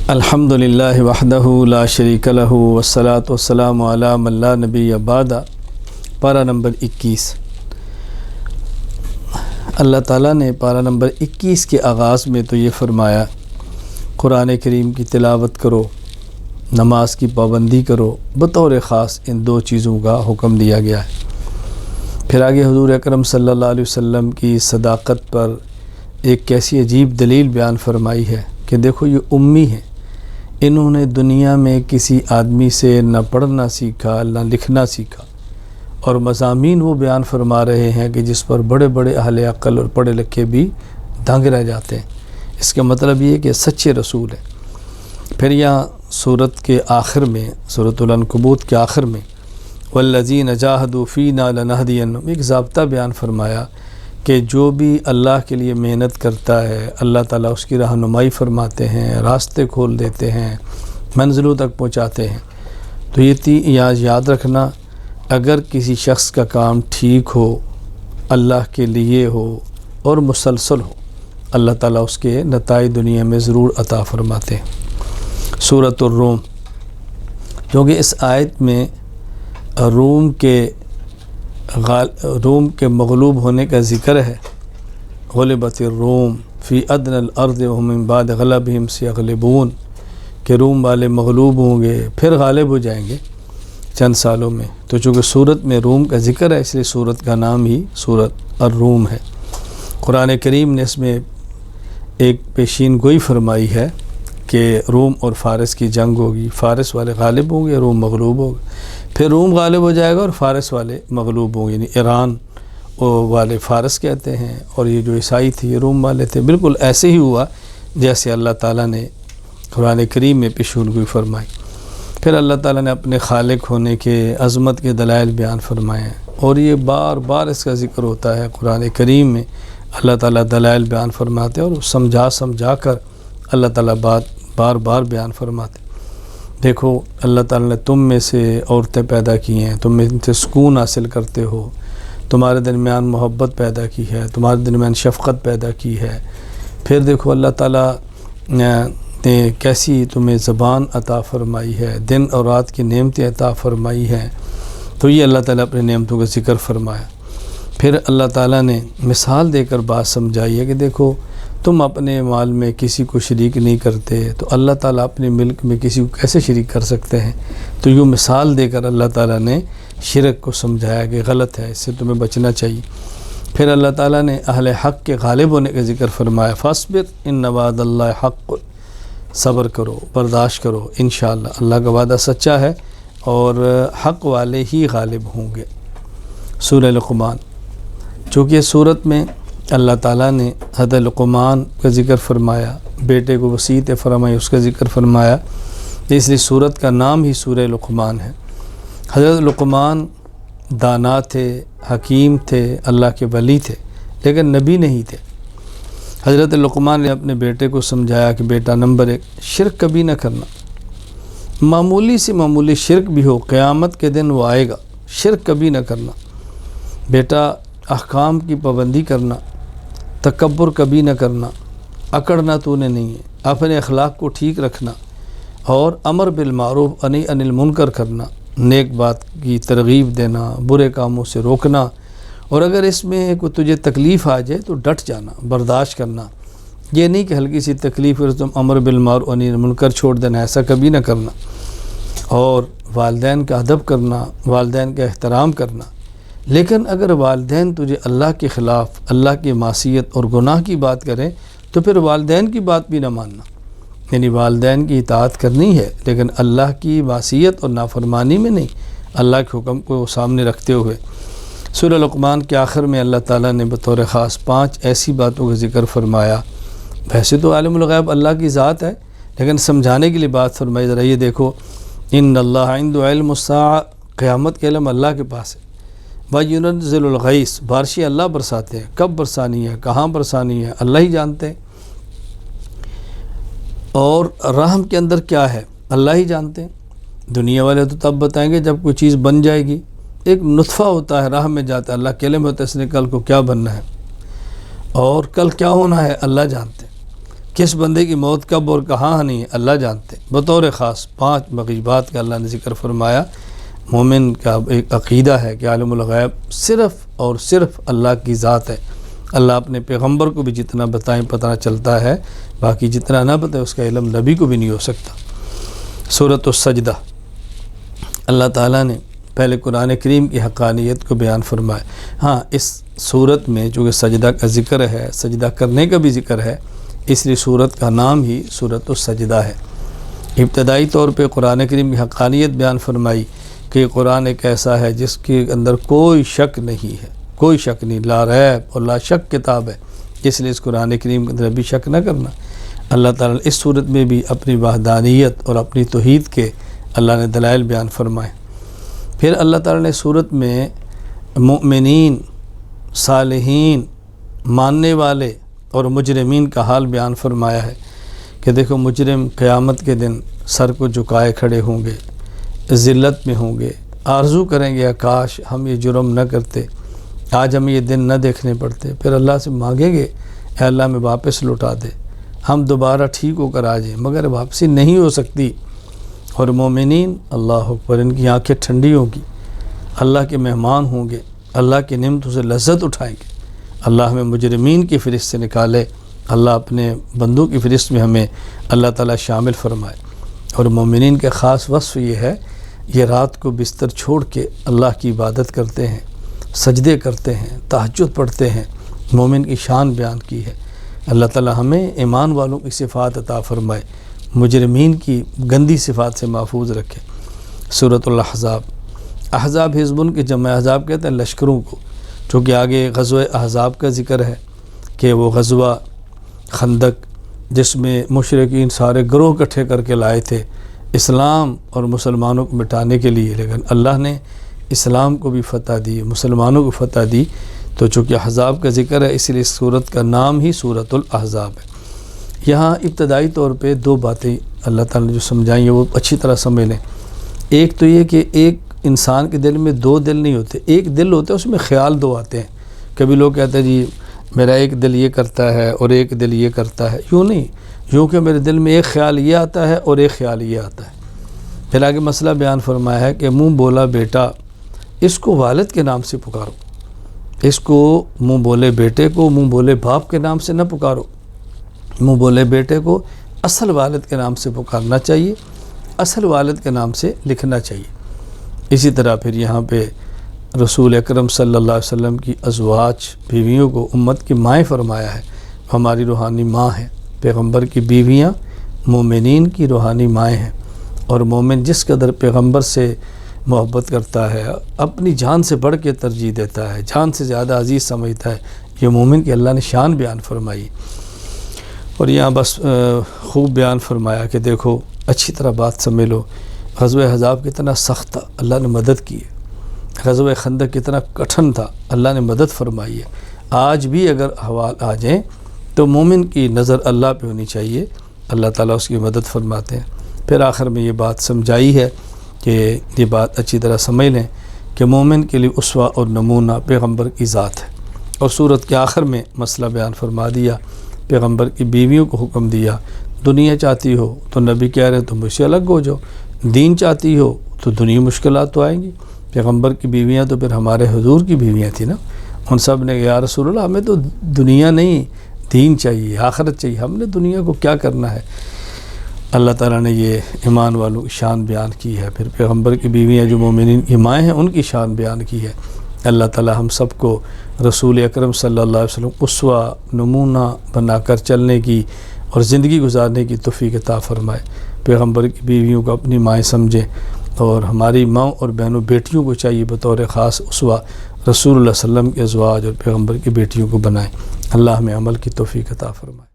الحمدللہ وحدہ لا شریک لہ والصلاۃ والسلام علی من لا نبی بعد۔ پارہ نمبر 21۔ اللہ تعالیٰ نے پارہ نمبر 21 کے آغاز میں تو یہ فرمایا قرآن کریم کی تلاوت کرو، نماز کی پابندی کرو، بطور خاص ان دو چیزوں کا حکم دیا گیا ہے۔ پھر آگے حضور اکرم صلی اللہ علیہ وسلم کی صداقت پر ایک کیسی عجیب دلیل بیان فرمائی ہے کہ دیکھو یہ امی ہیں، انہوں نے دنیا میں کسی آدمی سے نہ پڑھنا سیکھا نہ لکھنا سیکھا، اور مضامین وہ بیان فرما رہے ہیں کہ جس پر بڑے بڑے اہل عقل اور پڑھے لکھے بھی دنگ رہ جاتے ہیں۔ اس کا مطلب یہ ہے کہ سچے رسول ہیں۔ پھر یہاں سورت کے آخر میں، سورۃ العنکبوت کے آخر میں والذین جاہدوا فینا لنہدینہم، ایک ضابطہ بیان فرمایا کہ جو بھی اللہ کے لیے محنت کرتا ہے اللہ تعالیٰ اس کی رہنمائی فرماتے ہیں، راستے کھول دیتے ہیں، منزلوں تک پہنچاتے ہیں۔ تو یہ یاد رکھنا، اگر کسی شخص کا کام ٹھیک ہو، اللہ کے لیے ہو اور مسلسل ہو، اللہ تعالیٰ اس کے نتائج دنیا میں ضرور عطا فرماتے ہیں۔ سورۃ الروم، کیونکہ اس آیت میں روم کے مغلوب ہونے کا ذکر ہے۔ غلبت الروم فی ادنی الارض وهم من بعد غلبهم سیغلبون، کہ روم والے مغلوب ہوں گے پھر غالب ہو جائیں گے چند سالوں میں۔ تو چونکہ سورت میں روم کا ذکر ہے اس لیے سورت کا نام ہی سورۃ الروم ہے۔ قرآن کریم نے اس میں ایک پیشین گوئی فرمائی ہے کہ روم اور فارس کی جنگ ہوگی، فارس والے غالب ہوں گے، روم مغلوب ہوگا، پھر روم غالب ہو جائے گا اور فارس والے مغلوب ہوں گے، یعنی ایران والے فارس کہتے ہیں اور یہ جو عیسائی تھے یہ روم والے تھے۔ بالکل ایسے ہی ہوا جیسے اللہ تعالیٰ نے قرآن کریم میں پیشین گوئی فرمائی۔ پھر اللہ تعالیٰ نے اپنے خالق ہونے کے عظمت کے دلائل بیان فرمائے ہیں، اور یہ بار بار اس کا ذکر ہوتا ہے قرآن کریم میں۔ اللہ تعالیٰ دلائل بیان فرماتے ہیں اور سمجھا کر اللہ تعالیٰ بار بار بیان فرماتے۔ دیکھو اللہ تعالیٰ نے تم میں سے عورتیں پیدا کی ہیں، تم میں سے سکون حاصل کرتے ہو، تمہارے درمیان محبت پیدا کی ہے، تمہارے درمیان شفقت پیدا کی ہے۔ پھر دیکھو اللہ تعالیٰ نے کیسی تمہیں زبان عطا فرمائی ہے، دن اور رات کی نعمتیں عطا فرمائی ہیں۔ تو یہ اللہ تعالیٰ اپنے نعمتوں کا ذکر فرمایا۔ پھر اللہ تعالیٰ نے مثال دے کر بات سمجھائی ہے کہ دیکھو تم اپنے مال میں کسی کو شریک نہیں کرتے تو اللہ تعالیٰ اپنے ملک میں کسی کو کیسے شریک کر سکتے ہیں۔ تو یہ مثال دے کر اللہ تعالیٰ نے شرک کو سمجھایا کہ غلط ہے، اس سے تمہیں بچنا چاہیے۔ پھر اللہ تعالیٰ نے اہل حق کے غالب ہونے کا ذکر فرمایا، فاصبر ان وعد اللہ حق، صبر کرو، برداشت کرو، انشاءاللہ اللہ کا وعدہ سچا ہے اور حق والے ہی غالب ہوں گے۔ سورہ لقمان، چونکہ سورت میں اللہ تعالیٰ نے حضرت لقمان کا ذکر فرمایا، بیٹے کو وصیت فرمائی، اس کا ذکر فرمایا، اس لیے سورت کا نام ہی سورہ لقمان ہے۔ حضرت لقمان دانا تھے، حکیم تھے، اللہ کے ولی تھے، لیکن نبی نہیں تھے۔ حضرت لقمان نے اپنے بیٹے کو سمجھایا کہ بیٹا نمبر 1 شرک کبھی نہ کرنا، معمولی سے معمولی شرک بھی ہو قیامت کے دن وہ آئے گا، شرک کبھی نہ کرنا۔ بیٹا احکام کی پابندی کرنا، تکبر کبھی نہ کرنا، اکڑنا تو نے نہیں ہے، اپنے اخلاق کو ٹھیک رکھنا اور امر بالمعروف و نہی عن المنکر کرنا، نیک بات کی ترغیب دینا، برے کاموں سے روکنا، اور اگر اس میں کوئی تجھے تکلیف آ جائے تو ڈٹ جانا، برداشت کرنا۔ یہ نہیں کہ ہلکی سی تکلیف ہے تم امر بالمعروف و نہی عن المنکر چھوڑ دینا، ایسا کبھی نہ کرنا۔ اور والدین کا ادب کرنا، والدین کا احترام کرنا۔ لیکن اگر والدین تجھے اللہ کے خلاف، اللہ کی معصیت اور گناہ کی بات کریں تو پھر والدین کی بات بھی نہ ماننا، یعنی والدین کی اطاعت کرنی ہے لیکن اللہ کی معصیت اور نافرمانی میں نہیں، اللہ کے حکم کو سامنے رکھتے ہوئے۔ سورہ لقمان کے آخر میں اللہ تعالیٰ نے بطور خاص 5 ایسی باتوں کا ذکر فرمایا۔ ویسے تو عالم الغیب اللہ کی ذات ہے، لیکن سمجھانے کے لیے بات فرمائی۔ ذرا یہ دیکھو، ان اللہ عندہ علم الساعہ، قیامت کے علم اللہ کے پاس ہے۔ وَيُنَزِّلُ الْغَيْثَ، بارشیں اللہ برساتے ہیں، کب برسانی ہے، کہاں برسانی ہے، اللہ ہی جانتے ہیں۔ اور رحم کے اندر کیا ہے اللہ ہی جانتے ہیں۔ دنیا والے تو تب بتائیں گے جب کوئی چیز بن جائے گی، ایک نطفہ ہوتا ہے راہ میں جاتا ہے، اللہ کے علم ہوتا ہے اس نے کل کو کیا بننا ہے اور کل کیا ہونا ہے اللہ جانتے ہیں۔ کس بندے کی موت کب اور کہاں نہیں ہے اللہ جانتے۔ بطور خاص 5 مغیبات کا اللہ نے ذکر فرمایا۔ مومن کا ایک عقیدہ ہے کہ عالم الغیب صرف اور صرف اللہ کی ذات ہے۔ اللہ اپنے پیغمبر کو بھی جتنا بتائیں پتہ چلتا ہے، باقی جتنا نہ بتائے اس کا علم نبی کو بھی نہیں ہو سکتا۔ سورۃ السجدہ، اللہ تعالیٰ نے پہلے قرآن کریم کی حقانیت کو بیان فرمایا۔ ہاں، اس سورت میں چونکہ سجدہ کا ذکر ہے، سجدہ کرنے کا بھی ذکر ہے، اس لیے سورت کا نام ہی سورۃ السجدہ ہے۔ ابتدائی طور پہ قرآن کریم کی حقانیت بیان فرمائی کہ یہ قرآن ایک ایسا ہے جس کے اندر کوئی شک نہیں ہے، کوئی شک نہیں، لا ریب اور لا شک کتاب ہے، اس لیے اس قرآن کریم کے اندر بھی شک نہ کرنا۔ اللہ تعالیٰ نے اس صورت میں بھی اپنی وحدانیت اور اپنی توحید کے اللہ نے دلائل بیان فرمائے۔ پھر اللہ تعالیٰ نے صورت میں مؤمنین، صالحین، ماننے والے اور مجرمین کا حال بیان فرمایا ہے کہ دیکھو مجرم قیامت کے دن سر کو جھکائے کھڑے ہوں گے، ذلت میں ہوں گے، آرزو کریں گے کاش ہم یہ جرم نہ کرتے، آج ہمیں یہ دن نہ دیکھنے پڑتے۔ پھر اللہ سے مانگیں گے اے اللہ میں واپس لوٹا دے، ہم دوبارہ ٹھیک ہو کر آ جائیں، مگر واپسی نہیں ہو سکتی۔ اور مومنین، اللہ اکبر، ان کی آنکھیں ٹھنڈی ہوں گی، اللہ کے مہمان ہوں گے، اللہ کی نعمتوں سے لذت اٹھائیں گے۔ اللہ ہمیں مجرمین کی فہرست سے نکالے، اللہ اپنے بندوں کی فہرست میں ہمیں اللہ تعالیٰ شامل فرمائے۔ اور مومنین کے خاص وصف یہ ہے، یہ رات کو بستر چھوڑ کے اللہ کی عبادت کرتے ہیں، سجدے کرتے ہیں، تہجد پڑھتے ہیں۔ مومن کی شان بیان کی ہے۔ اللہ تعالیٰ ہمیں ایمان والوں کی صفات عطا فرمائے، مجرمین کی گندی صفات سے محفوظ رکھے۔ سورۃ الاحزاب، احزاب حزبن کے جمع احزاب کہتے ہیں لشکروں کو، چونکہ آگے غزوہ احزاب کا ذکر ہے کہ وہ غزوہ خندق جس میں مشرکین سارے گروہ اکٹھے کر کے لائے تھے اسلام اور مسلمانوں کو مٹانے کے لیے، لیکن اللہ نے اسلام کو بھی فتح دی، مسلمانوں کو فتح دی۔ تو چونکہ احزاب کا ذکر ہے اس لیے اس صورت کا نام ہی سورۃ الاحزاب ہے۔ یہاں ابتدائی طور پہ 2 باتیں اللہ تعالیٰ نے جو سمجھائیں ہیں وہ اچھی طرح سمجھ لیں۔ ایک تو یہ کہ ایک انسان کے دل میں 2 دل نہیں ہوتے، ایک دل ہوتا ہے، اس میں خیال 2 آتے ہیں۔ کبھی لوگ کہتے ہیں جی میرا ایک دل یہ کرتا ہے اور ایک دل یہ کرتا ہے، یوں نہیں، یوں کہ میرے دل میں ایک خیال یہ آتا ہے اور ایک خیال یہ آتا ہے۔ پھر آگے مسئلہ بیان فرمایا ہے کہ منہ بولا بیٹا، اس کو والد کے نام سے پکارو، اس کو منہ بولے بیٹے کو منہ بولے باپ کے نام سے نہ پکارو، منہ بولے بیٹے کو اصل والد کے نام سے پکارنا چاہیے، اصل والد کے نام سے لکھنا چاہیے۔ اسی طرح پھر یہاں پہ رسول اکرم صلی اللہ علیہ وسلم کی ازواج بیویوں کو امت کی مائیں فرمایا ہے، ہماری روحانی ماں ہیں۔ پیغمبر کی بیویاں مومنین کی روحانی مائیں ہیں، اور مومن جس قدر پیغمبر سے محبت کرتا ہے، اپنی جان سے بڑھ کے ترجیح دیتا ہے، جان سے زیادہ عزیز سمجھتا ہے، یہ مومن کی اللہ نے شان بیان فرمائی۔ اور یہاں بس خوب بیان فرمایا کہ دیکھو اچھی طرح بات سمجھ لو، غزوہ احزاب کتنا سخت تھا، اللہ نے مدد کی ہے۔ غزوہ خندق کتنا کٹھن تھا، اللہ نے مدد فرمائی ہے۔ آج بھی اگر احوال آ جائیں تو مومن کی نظر اللہ پہ ہونی چاہیے، اللہ تعالیٰ اس کی مدد فرماتے ہیں۔ پھر آخر میں یہ بات سمجھائی ہے کہ یہ بات اچھی طرح سمجھ لیں کہ مومن کے لیے اسوہ اور نمونہ پیغمبر کی ذات ہے۔ اور سورت کے آخر میں مسئلہ بیان فرما دیا، پیغمبر کی بیویوں کو حکم دیا، دنیا چاہتی ہو تو نبی کہہ رہے ہیں تم مجھ سے الگ ہو جاؤ، دین چاہتی ہو تو دنیا مشکلات تو آئیں گی۔ پیغمبر کی بیویاں تو پھر ہمارے حضور کی بیویاں تھیں نا، ان سب نے یا رسول اللہ ہمیں تو دنیا نہیں دین چاہیے، آخرت چاہیے، ہم نے دنیا کو کیا کرنا ہے۔ اللہ تعالیٰ نے یہ ایمان والوں کی شان بیان کی ہے۔ پھر پیغمبر کی بیویاں جو مومنین کی مائیں ہیں ان کی شان بیان کی ہے۔ اللہ تعالیٰ ہم سب کو رسول اکرم صلی اللہ علیہ وسلم اسوہ نمونہ بنا کر چلنے کی اور زندگی گزارنے کی توفیق عطا فرمائے۔ پیغمبر کی بیویوں کو اپنی مائیں سمجھیں، اور ہماری ماں اور بہنوں بیٹیوں کو چاہیے بطور خاص اسوہ رسول اللہ صلی اللہ علیہ وسلم کے ازواج اور پیغمبر کی بیٹیوں کو بنائیں۔ اللہ ہمیں عمل کی توفیق عطا فرمائے۔